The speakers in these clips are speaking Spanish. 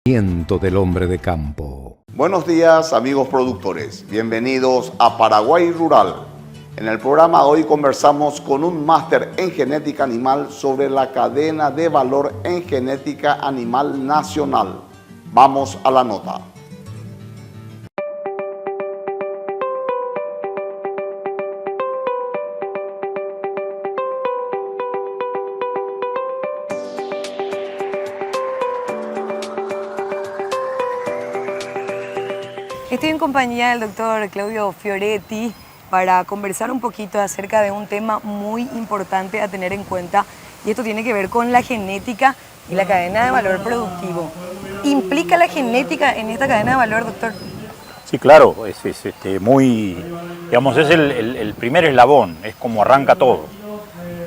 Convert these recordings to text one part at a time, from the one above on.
Del hombre de campo. Buenos días, amigos productores. Bienvenidos a Paraguay Rural. En el programa de hoy conversamos con un máster en genética animal sobre la cadena de valor en genética animal nacional. Vamos a la nota. Estoy en compañía del doctor Claudio Fioretti para conversar un poquito acerca de un tema muy importante a tener en cuenta, y esto tiene que ver con la genética y la cadena de valor productivo. ¿Implica la genética en esta cadena de valor, doctor? Sí, claro, es muy, digamos, es el primer eslabón, es como arranca todo.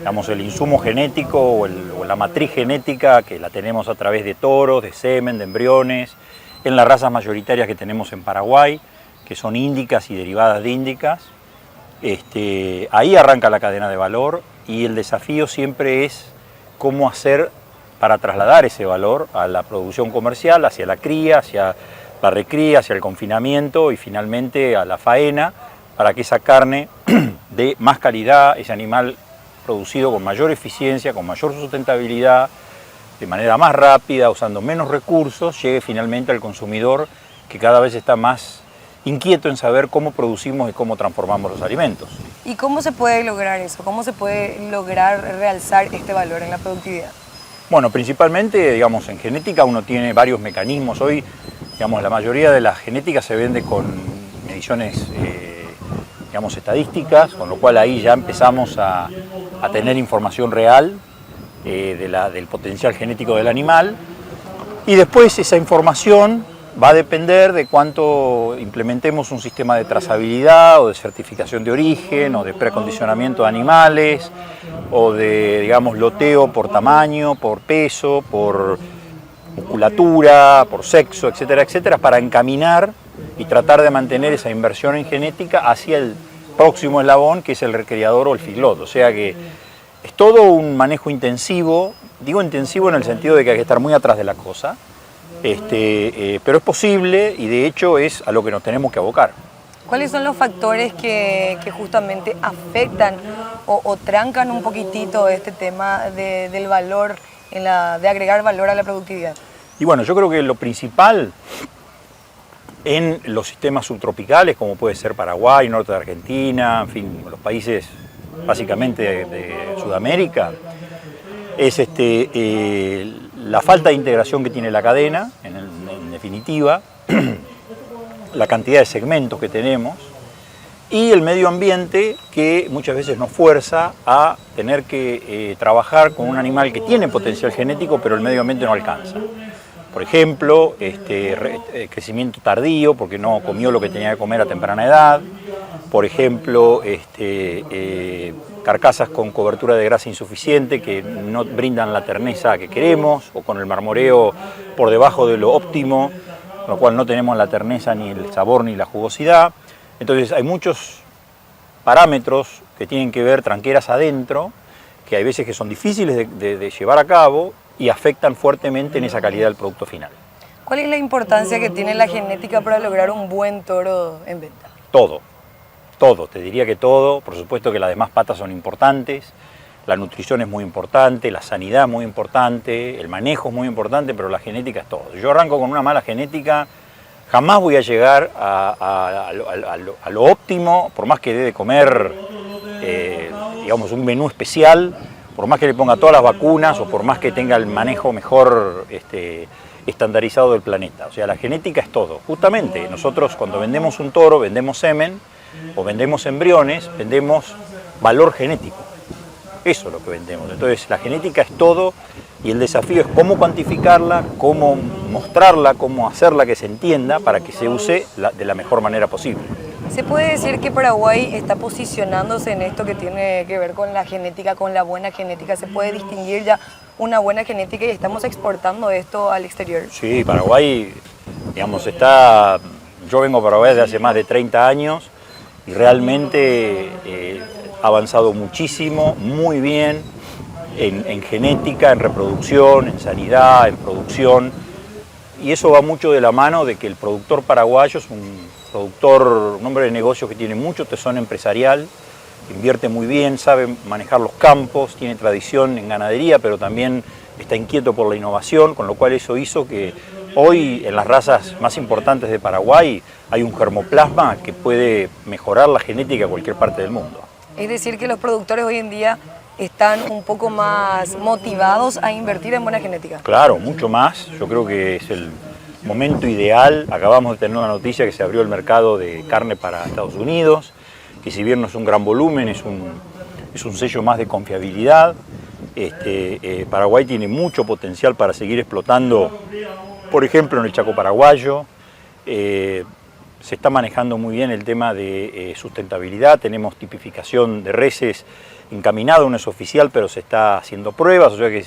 Digamos, el insumo genético o la matriz genética que la tenemos a través de toros, de semen, de embriones, en las razas mayoritarias que tenemos en Paraguay, que son índicas y derivadas de índicas. Ahí arranca la cadena de valor, y el desafío siempre es cómo hacer para trasladar ese valor a la producción comercial, hacia la cría, hacia la recría, hacia el confinamiento y finalmente a la faena, para que esa carne de más calidad, ese animal producido con mayor eficiencia, con mayor sustentabilidad, de manera más rápida, usando menos recursos, llegue finalmente al consumidor, que cada vez está más inquieto en saber cómo producimos y cómo transformamos los alimentos. ¿Y cómo se puede lograr eso? ¿Cómo se puede lograr realzar este valor en la productividad? Bueno, principalmente, digamos, en genética uno tiene varios mecanismos. Hoy, digamos, la mayoría de la genética se vende con mediciones, digamos, estadísticas, con lo cual ahí ya empezamos a tener información real del potencial genético del animal, y después esa información va a depender de cuánto implementemos un sistema de trazabilidad o de certificación de origen o de precondicionamiento de animales o de, digamos, loteo por tamaño, por peso, por musculatura, por sexo, etcétera, etcétera, para encaminar y tratar de mantener esa inversión en genética hacia el próximo eslabón, que es el recriador o el feedlot. O sea que es todo un manejo intensivo, digo intensivo en el sentido de que hay que estar muy atrás de la cosa, pero es posible, y de hecho es a lo que nos tenemos que abocar. ¿Cuáles son los factores que justamente afectan o trancan un poquitito este tema del valor, de agregar valor a la productividad? Y bueno, yo creo que lo principal en los sistemas subtropicales, como puede ser Paraguay, norte de Argentina, en fin, los países básicamente de Sudamérica, es la falta de integración que tiene la cadena, en definitiva, la cantidad de segmentos que tenemos, y el medio ambiente, que muchas veces nos fuerza a tener que trabajar con un animal que tiene potencial genético, pero el medio ambiente no alcanza. Por ejemplo, crecimiento tardío, porque no comió lo que tenía que comer a temprana edad. Por ejemplo, carcasas con cobertura de grasa insuficiente que no brindan la terneza que queremos, o con el marmoreo por debajo de lo óptimo, con lo cual no tenemos la terneza, ni el sabor, ni la jugosidad. Entonces hay muchos parámetros que tienen que ver tranqueras adentro, que hay veces que son difíciles de llevar a cabo y afectan fuertemente en esa calidad del producto final. ¿Cuál es la importancia que tiene la genética para lograr un buen toro en venta? Todo, te diría que todo. Por supuesto que las demás patas son importantes, la nutrición es muy importante, la sanidad es muy importante, el manejo es muy importante, pero la genética es todo. Si yo arranco con una mala genética, jamás voy a llegar a lo óptimo, por más que dé de comer, digamos, un menú especial, por más que le ponga todas las vacunas o por más que tenga el manejo mejor estandarizado del planeta. O sea, la genética es todo. Justamente, nosotros cuando vendemos un toro, vendemos semen o vendemos embriones, vendemos valor genético. Eso es lo que vendemos. Entonces, la genética es todo, y el desafío es cómo cuantificarla, cómo mostrarla, cómo hacerla que se entienda para que se use de la mejor manera posible. ¿Se puede decir que Paraguay está posicionándose en esto que tiene que ver con la genética, con la buena genética? ¿Se puede distinguir ya una buena genética y estamos exportando esto al exterior? Sí, Paraguay, digamos, yo vengo a Paraguay desde hace más de 30 años y realmente ha avanzado muchísimo, muy bien, en genética, en reproducción, en sanidad, en producción. y eso va mucho de la mano de que el productor paraguayo es un hombre de negocios que tiene mucho tesón empresarial, invierte muy bien, sabe manejar los campos, tiene tradición en ganadería, pero también está inquieto por la innovación, con lo cual eso hizo que hoy en las razas más importantes de Paraguay hay un germoplasma que puede mejorar la genética de cualquier parte del mundo. Es decir, que los productores hoy en día están un poco más motivados a invertir en buena genética. Claro, mucho más. Yo creo que es el momento ideal. Acabamos de tener una noticia que se abrió el mercado de carne para Estados Unidos, que si bien no es un gran volumen, es un sello más de confiabilidad. Paraguay tiene mucho potencial para seguir explotando, por ejemplo, en el Chaco paraguayo. Se está manejando muy bien el tema de sustentabilidad, tenemos tipificación de reses encaminado, no es oficial, pero se está haciendo pruebas, o sea que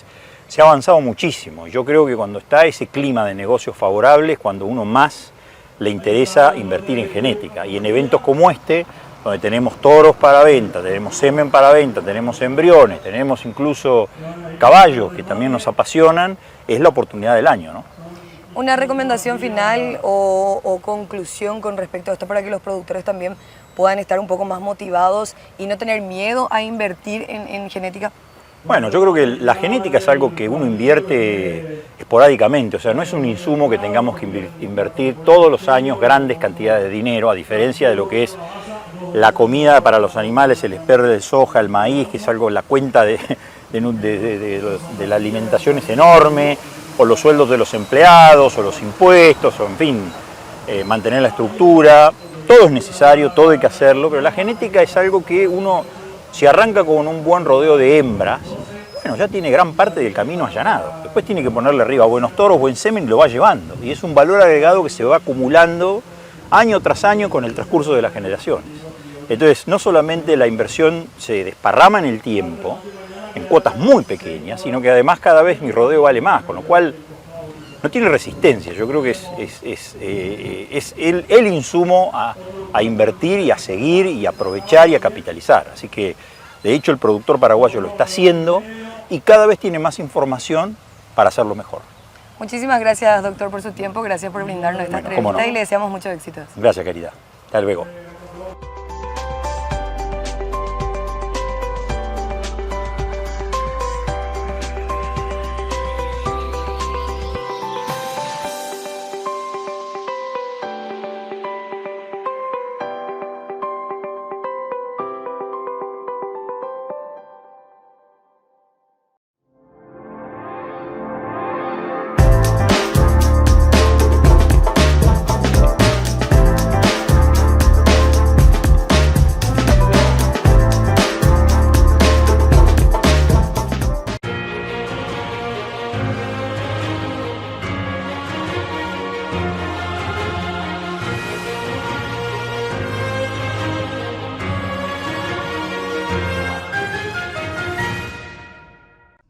se ha avanzado muchísimo. Yo creo que cuando está ese clima de negocios favorables, cuando uno más le interesa invertir en genética. Y en eventos como este, donde tenemos toros para venta, tenemos semen para venta, tenemos embriones, tenemos incluso caballos que también nos apasionan, es la oportunidad del año, ¿no? Una recomendación final o conclusión con respecto a esto para que los productores también puedan estar un poco más motivados y no tener miedo a invertir en genética. Bueno, yo creo que la genética es algo que uno invierte esporádicamente, o sea, no es un insumo que tengamos que invertir todos los años grandes cantidades de dinero, a diferencia de lo que es la comida para los animales, el esperre de soja, el maíz, que es algo, la cuenta de la alimentación es enorme, o los sueldos de los empleados, o los impuestos, o en fin, mantener la estructura. Todo es necesario, todo hay que hacerlo, pero la genética es algo que uno, si arranca con un buen rodeo de hembras, bueno, ya tiene gran parte del camino allanado. Después tiene que ponerle arriba buenos toros, buen semen y lo va llevando. Y es un valor agregado que se va acumulando año tras año con el transcurso de las generaciones. Entonces, no solamente la inversión se desparrama en el tiempo, en cuotas muy pequeñas, sino que además cada vez mi rodeo vale más, con lo cual no tiene resistencia. Yo creo que es el insumo a invertir y a seguir y a aprovechar y a capitalizar. Así que, de hecho, el productor paraguayo lo está haciendo y cada vez tiene más información para hacerlo mejor. Muchísimas gracias, doctor, por su tiempo. Gracias por brindarnos esta entrevista no. Y le deseamos muchos éxitos. Gracias, querida. Hasta luego.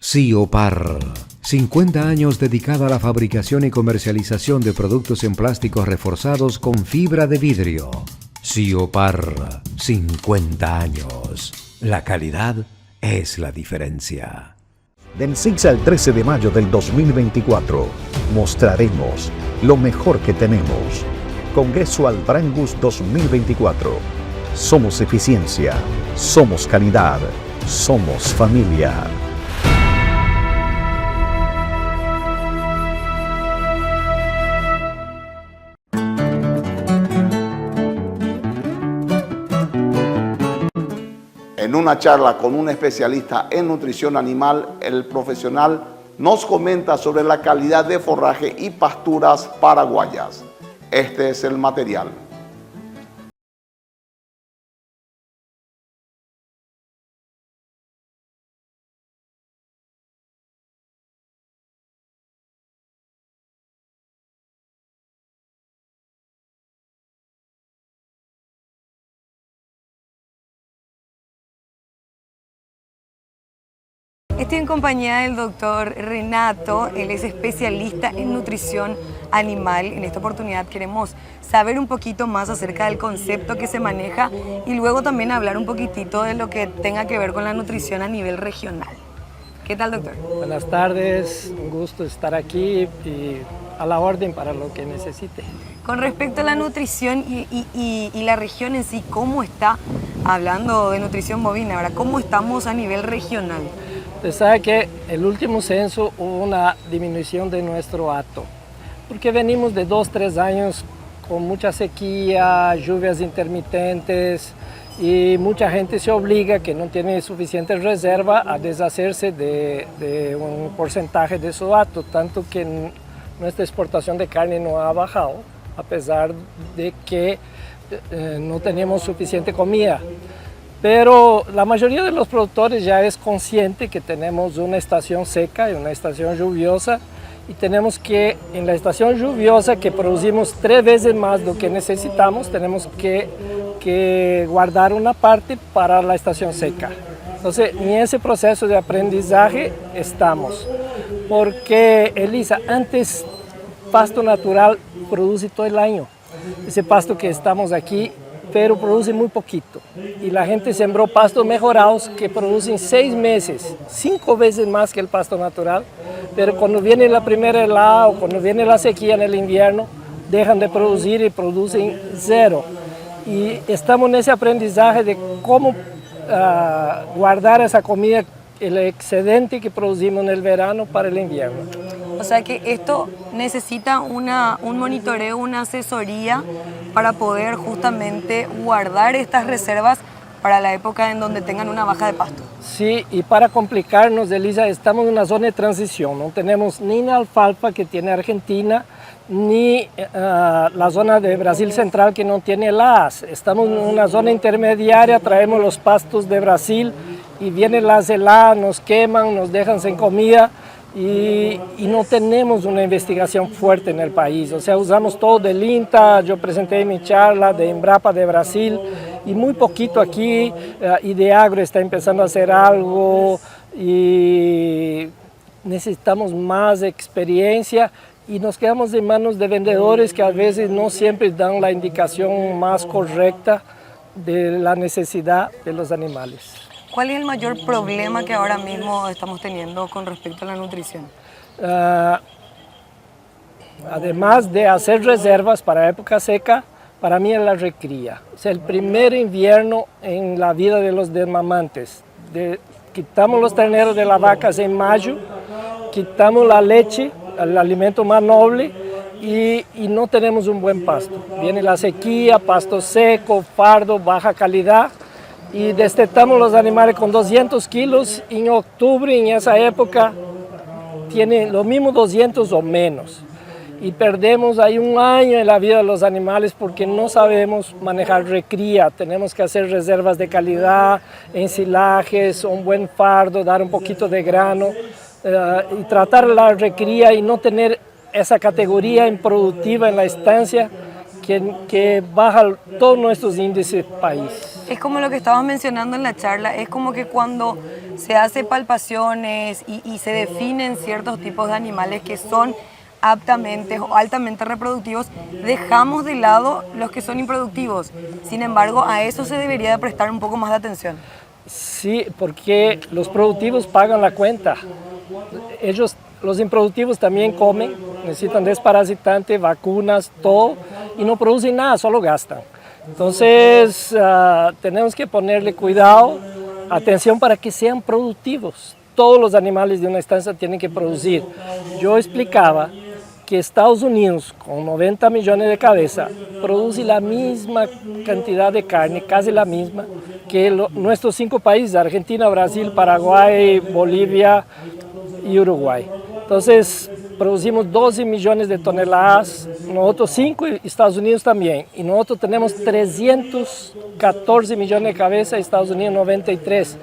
Siopar, 50 años dedicada a la fabricación y comercialización de productos en plásticos reforzados con fibra de vidrio. Siopar, 50 años. La calidad es la diferencia. Del 6 al 13 de mayo del 2024 mostraremos lo mejor que tenemos. Congreso Albrangus 2024. Somos eficiencia, somos calidad, somos familia. En una charla con un especialista en nutrición animal, el profesional nos comenta sobre la calidad de forraje y pasturas paraguayas. Este es el material. Estoy en compañía del doctor Renato, él es especialista en nutrición animal. En esta oportunidad queremos saber un poquito más acerca del concepto que se maneja y luego también hablar un poquitito de lo que tenga que ver con la nutrición a nivel regional. ¿Qué tal, doctor? Buenas tardes, un gusto estar aquí y a la orden para lo que necesite. Con respecto a la nutrición y la región en sí, ¿cómo está, hablando de nutrición bovina, ¿verdad? ¿Cómo estamos a nivel regional? Usted sabe que el último censo hubo una disminución de nuestro hato, porque venimos de 2-3 años con mucha sequía, lluvias intermitentes, y mucha gente se obliga, que no tiene suficiente reserva, a deshacerse de un porcentaje de su hato, tanto que nuestra exportación de carne no ha bajado, a pesar de que no tenemos suficiente comida. Pero la mayoría de los productores ya es consciente que tenemos una estación seca y una estación lluviosa, y tenemos que, en la estación lluviosa, que producimos 3 veces más de lo que necesitamos, tenemos que guardar una parte para la estación seca. Entonces, en ese proceso de aprendizaje estamos. Porque, Elisa, antes pasto natural produce todo el año. Ese pasto que estamos aquí, pero produce muy poquito. Y la gente sembró pastos mejorados que producen 6 meses, 5 veces más que el pasto natural. Pero cuando viene la primera helada o cuando viene la sequía en el invierno, dejan de producir y producen 0. Y estamos en ese aprendizaje de cómo guardar esa comida, el excedente que producimos en el verano, para el invierno. O sea que esto necesita un monitoreo, una asesoría para poder justamente guardar estas reservas para la época en donde tengan una baja de pasto. Sí, y para complicarnos, Elisa, estamos en una zona de transición. No tenemos ni la alfalfa que tiene Argentina, ni la zona de Brasil Central que no tiene heladas. Estamos en una zona intermediaria, traemos los pastos de Brasil y vienen las heladas, nos queman, nos dejan sin comida. Y no tenemos una investigación fuerte en el país. O sea, usamos todo del INTA, yo presenté mi charla de Embrapa de Brasil, y muy poquito aquí. Ideagro está empezando a hacer algo, y necesitamos más experiencia, y nos quedamos en manos de vendedores que a veces no siempre dan la indicación más correcta de la necesidad de los animales. ¿Cuál es el mayor problema que ahora mismo estamos teniendo con respecto a la nutrición? Además de hacer reservas para época seca, para mí es la recría. Es el primer invierno en la vida de los desmamantes. Quitamos los terneros de las vacas en mayo, quitamos la leche, el alimento más noble, y no tenemos un buen pasto. Viene la sequía, pasto seco, fardo, baja calidad, y destetamos los animales con 200 kilos. En octubre, en esa época, tienen lo mismo 200 o menos. Y perdemos ahí un año en la vida de los animales porque no sabemos manejar recría. Tenemos que hacer reservas de calidad, ensilajes, un buen fardo, dar un poquito de grano, y tratar la recría y no tener esa categoría improductiva en la estancia que baja todos nuestros índices país. Es como lo que estabas mencionando en la charla, es como que cuando se hace palpaciones y se definen ciertos tipos de animales que son aptamente o altamente reproductivos, dejamos de lado los que son improductivos. Sin embargo, a eso se debería de prestar un poco más de atención. Sí, porque los productivos pagan la cuenta. Los improductivos también comen, necesitan desparasitante, vacunas, todo, y no producen nada, solo gastan. Entonces, tenemos que ponerle cuidado, atención para que sean productivos. Todos los animales de una estancia tienen que producir. Yo explicaba que Estados Unidos, con 90 millones de cabezas, produce la misma cantidad de carne, casi la misma, que nuestros 5 países, Argentina, Brasil, Paraguay, Bolivia y Uruguay. Entonces, producimos 12 millones de toneladas, nosotros 5 y Estados Unidos también. Y nosotros tenemos 314 millones de cabezas y Estados Unidos 93.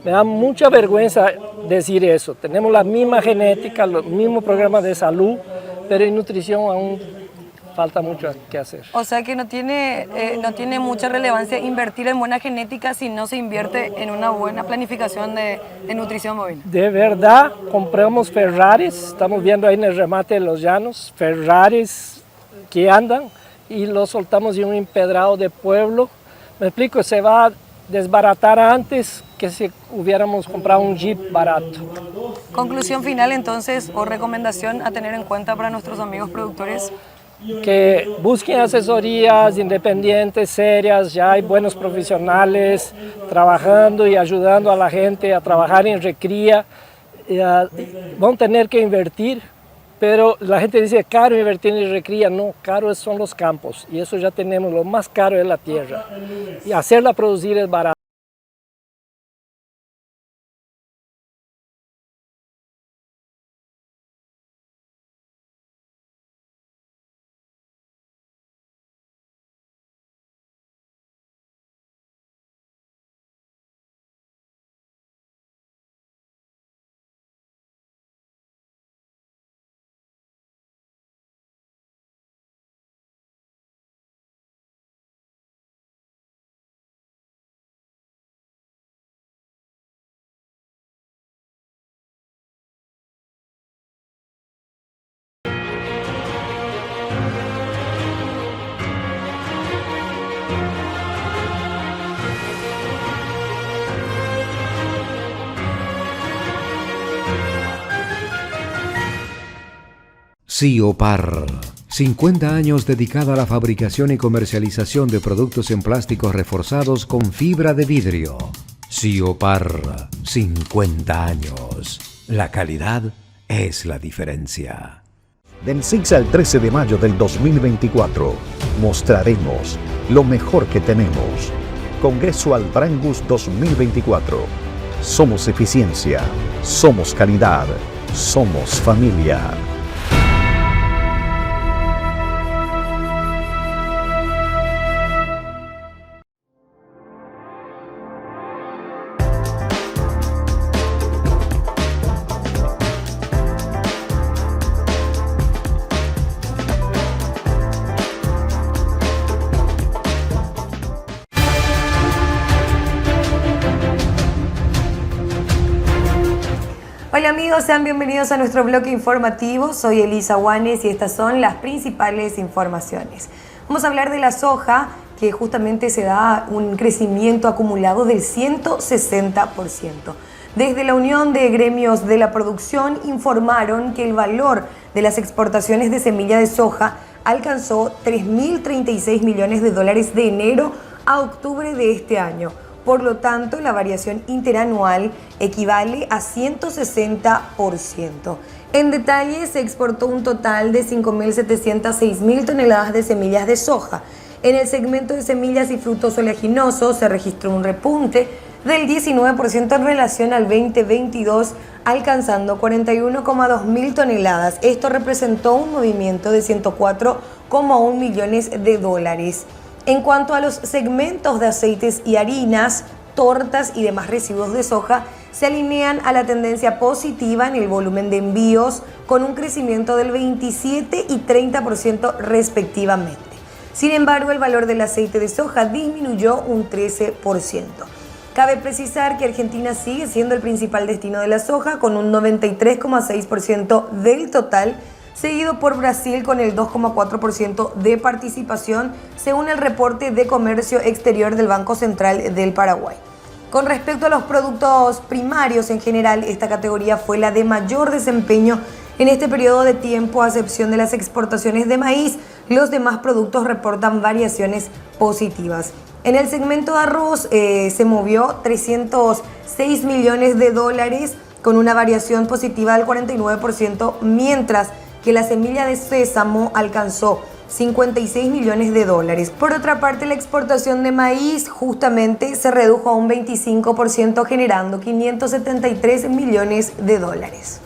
Me da mucha vergüenza decir eso. Tenemos la misma genética, los mismos programas de salud, pero en nutrición aún falta mucho que hacer. O sea que no tiene mucha relevancia invertir en buena genética si no se invierte en una buena planificación de nutrición bovina. De verdad, compramos Ferraris, estamos viendo ahí en el remate de los llanos, Ferraris que andan, y los soltamos en un empedrado de pueblo. Me explico, se va a desbaratar antes que si hubiéramos comprado un Jeep barato. Conclusión final entonces, o recomendación a tener en cuenta para nuestros amigos productores. Que busquen asesorías independientes, serias, ya hay buenos profesionales trabajando y ayudando a la gente a trabajar en recría. Van a tener que invertir, pero la gente dice caro invertir en recría, no, caro son los campos y eso ya tenemos, lo más caro es la tierra y hacerla producir es barato. Siopar, 50 años dedicada a la fabricación y comercialización de productos en plásticos reforzados con fibra de vidrio. Siopar, 50 años. La calidad es la diferencia. Del 6 al 13 de mayo del 2024 mostraremos lo mejor que tenemos. Congreso Albrangus 2024. Somos eficiencia, somos calidad, somos familia. Hola amigos, sean bienvenidos a nuestro bloque informativo. Soy Elisa Guanes y estas son las principales informaciones. Vamos a hablar de la soja, que justamente se da un crecimiento acumulado del 160%. Desde la Unión de Gremios de la Producción informaron que el valor de las exportaciones de semilla de soja alcanzó 3.036 millones de dólares de enero a octubre de este año. Por lo tanto, la variación interanual equivale a 160%. En detalle, se exportó un total de 5.706.000 toneladas de semillas de soja. En el segmento de semillas y frutos oleaginosos se registró un repunte del 19% en relación al 2022, alcanzando 41,2 mil toneladas. Esto representó un movimiento de 104,1 millones de dólares. En cuanto a los segmentos de aceites y harinas, tortas y demás residuos de soja, se alinean a la tendencia positiva en el volumen de envíos, con un crecimiento del 27 y 30% respectivamente. Sin embargo, el valor del aceite de soja disminuyó un 13%. Cabe precisar que Argentina sigue siendo el principal destino de la soja, con un 93,6% del total, seguido por Brasil con el 2,4% de participación, según el reporte de comercio exterior del Banco Central del Paraguay. Con respecto a los productos primarios en general, esta categoría fue la de mayor desempeño en este periodo de tiempo, a excepción de las exportaciones de maíz. Los demás productos reportan variaciones positivas. En el segmento de arroz se movió 306 millones de dólares con una variación positiva del 49%, mientras que la semilla de sésamo alcanzó 56 millones de dólares. Por otra parte, la exportación de maíz justamente se redujo a un 25%, generando 573 millones de dólares.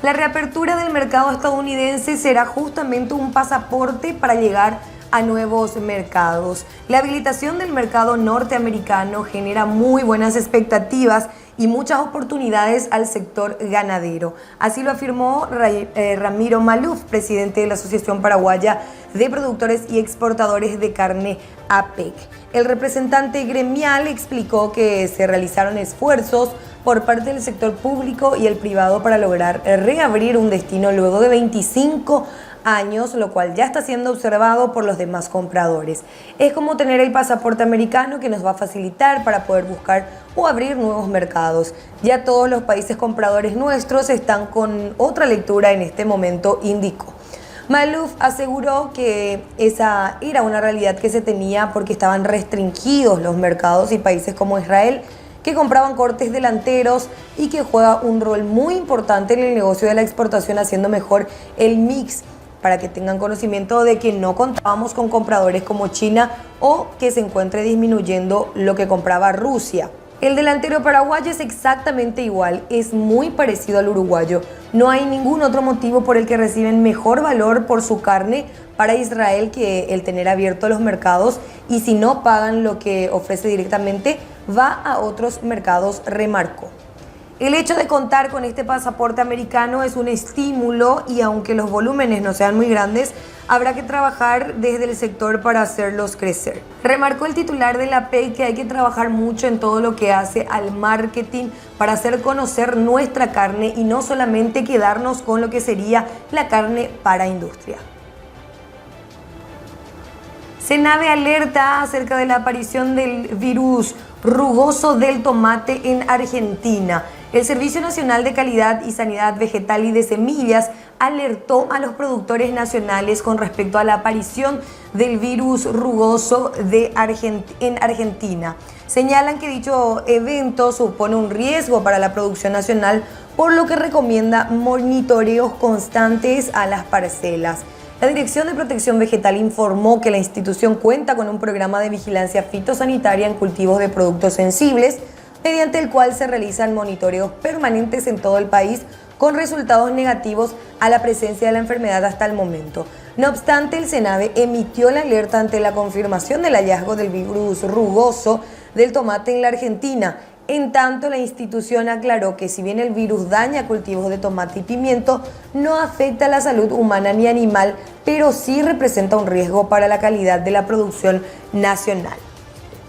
La reapertura del mercado estadounidense será justamente un pasaporte para llegar a nuevos mercados. La habilitación del mercado norteamericano genera muy buenas expectativas y muchas oportunidades al sector ganadero. Así lo afirmó Ramiro Maluf, presidente de la Asociación Paraguaya de Productores y Exportadores de Carne, APEC. El representante gremial explicó que se realizaron esfuerzos por parte del sector público y el privado para lograr reabrir un destino luego de 25 años, lo cual ya está siendo observado por los demás compradores. Es como tener el pasaporte americano que nos va a facilitar para poder buscar o abrir nuevos mercados. Ya todos los países compradores nuestros están con otra lectura en este momento, indicó. Maalouf aseguró que esa era una realidad que se tenía porque estaban restringidos los mercados y países como Israel, que compraban cortes delanteros y que juega un rol muy importante en el negocio de la exportación, haciendo mejor el mix, para que tengan conocimiento de que no contábamos con compradores como China o que se encuentre disminuyendo lo que compraba Rusia. El delantero paraguayo es exactamente igual, es muy parecido al uruguayo. No hay ningún otro motivo por el que reciben mejor valor por su carne para Israel que el tener abiertos los mercados, y si no pagan lo que ofrece directamente, va a otros mercados, remarcó. El hecho de contar con este pasaporte americano es un estímulo y aunque los volúmenes no sean muy grandes, habrá que trabajar desde el sector para hacerlos crecer. Remarcó el titular de la PEI que hay que trabajar mucho en todo lo que hace al marketing para hacer conocer nuestra carne y no solamente quedarnos con lo que sería la carne para industria. Senave alerta acerca de la aparición del virus rugoso del tomate en Argentina. El Servicio Nacional de Calidad y Sanidad Vegetal y de Semillas alertó a los productores nacionales con respecto a la aparición del virus rugoso en Argentina. Señalan que dicho evento supone un riesgo para la producción nacional, por lo que recomienda monitoreos constantes a las parcelas. La Dirección de Protección Vegetal informó que la institución cuenta con un programa de vigilancia fitosanitaria en cultivos de productos sensibles, mediante el cual se realizan monitoreos permanentes en todo el país con resultados negativos a la presencia de la enfermedad hasta el momento. No obstante, el Senave emitió la alerta ante la confirmación del hallazgo del virus rugoso del tomate en la Argentina. En tanto, la institución aclaró que si bien el virus daña cultivos de tomate y pimiento, no afecta a la salud humana ni animal, pero sí representa un riesgo para la calidad de la producción nacional.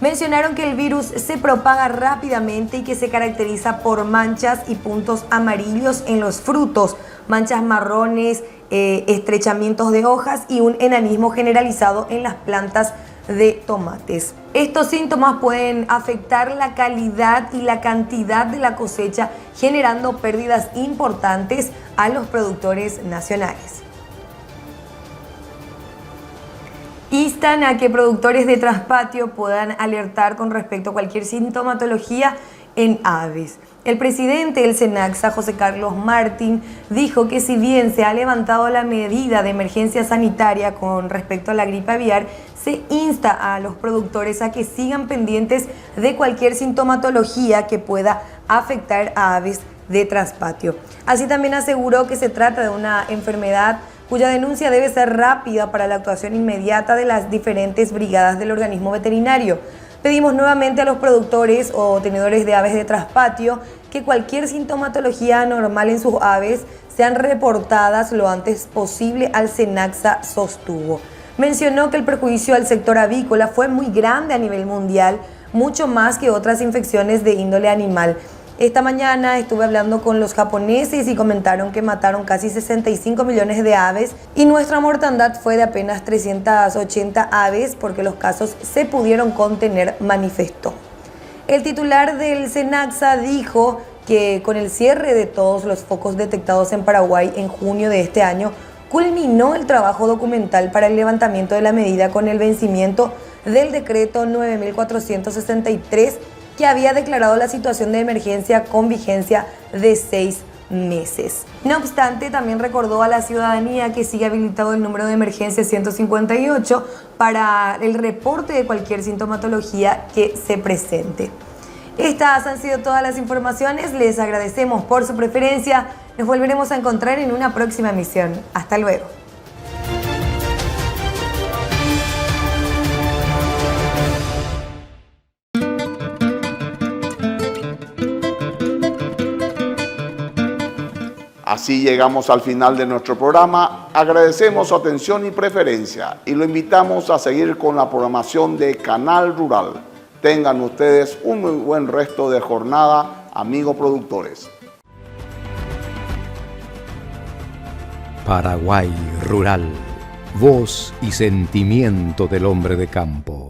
Mencionaron que el virus se propaga rápidamente y que se caracteriza por manchas y puntos amarillos en los frutos, manchas marrones, estrechamientos de hojas y un enanismo generalizado en las plantas de tomates. Estos síntomas pueden afectar la calidad y la cantidad de la cosecha, generando pérdidas importantes a los productores nacionales. Instan a que productores de traspatio puedan alertar con respecto a cualquier sintomatología en aves. El presidente del SENACSA, José Carlos Martín, dijo que si bien se ha levantado la medida de emergencia sanitaria con respecto a la gripe aviar, se insta a los productores a que sigan pendientes de cualquier sintomatología que pueda afectar a aves de traspatio. Así también aseguró que se trata de una enfermedad cuya denuncia debe ser rápida para la actuación inmediata de las diferentes brigadas del organismo veterinario. Pedimos nuevamente a los productores o tenedores de aves de traspatio que cualquier sintomatología anormal en sus aves sean reportadas lo antes posible al SENACSA, sostuvo. Mencionó que el perjuicio al sector avícola fue muy grande a nivel mundial, mucho más que otras infecciones de índole animal. Esta mañana estuve hablando con los japoneses y comentaron que mataron casi 65 millones de aves y nuestra mortandad fue de apenas 380 aves porque los casos se pudieron contener, manifestó. El titular del SENACSA dijo que con el cierre de todos los focos detectados en Paraguay en junio de este año, culminó el trabajo documental para el levantamiento de la medida con el vencimiento del decreto 9.463 que había declarado la situación de emergencia con vigencia de 6 meses. No obstante, también recordó a la ciudadanía que sigue habilitado el número de emergencia 158 para el reporte de cualquier sintomatología que se presente. Estas han sido todas las informaciones. Les agradecemos por su preferencia. Nos volveremos a encontrar en una próxima emisión. Hasta luego. Así llegamos al final de nuestro programa. Agradecemos su atención y preferencia y lo invitamos a seguir con la programación de Canal Rural. Tengan ustedes un muy buen resto de jornada, amigos productores. Paraguay Rural. Voz y sentimiento del hombre de campo.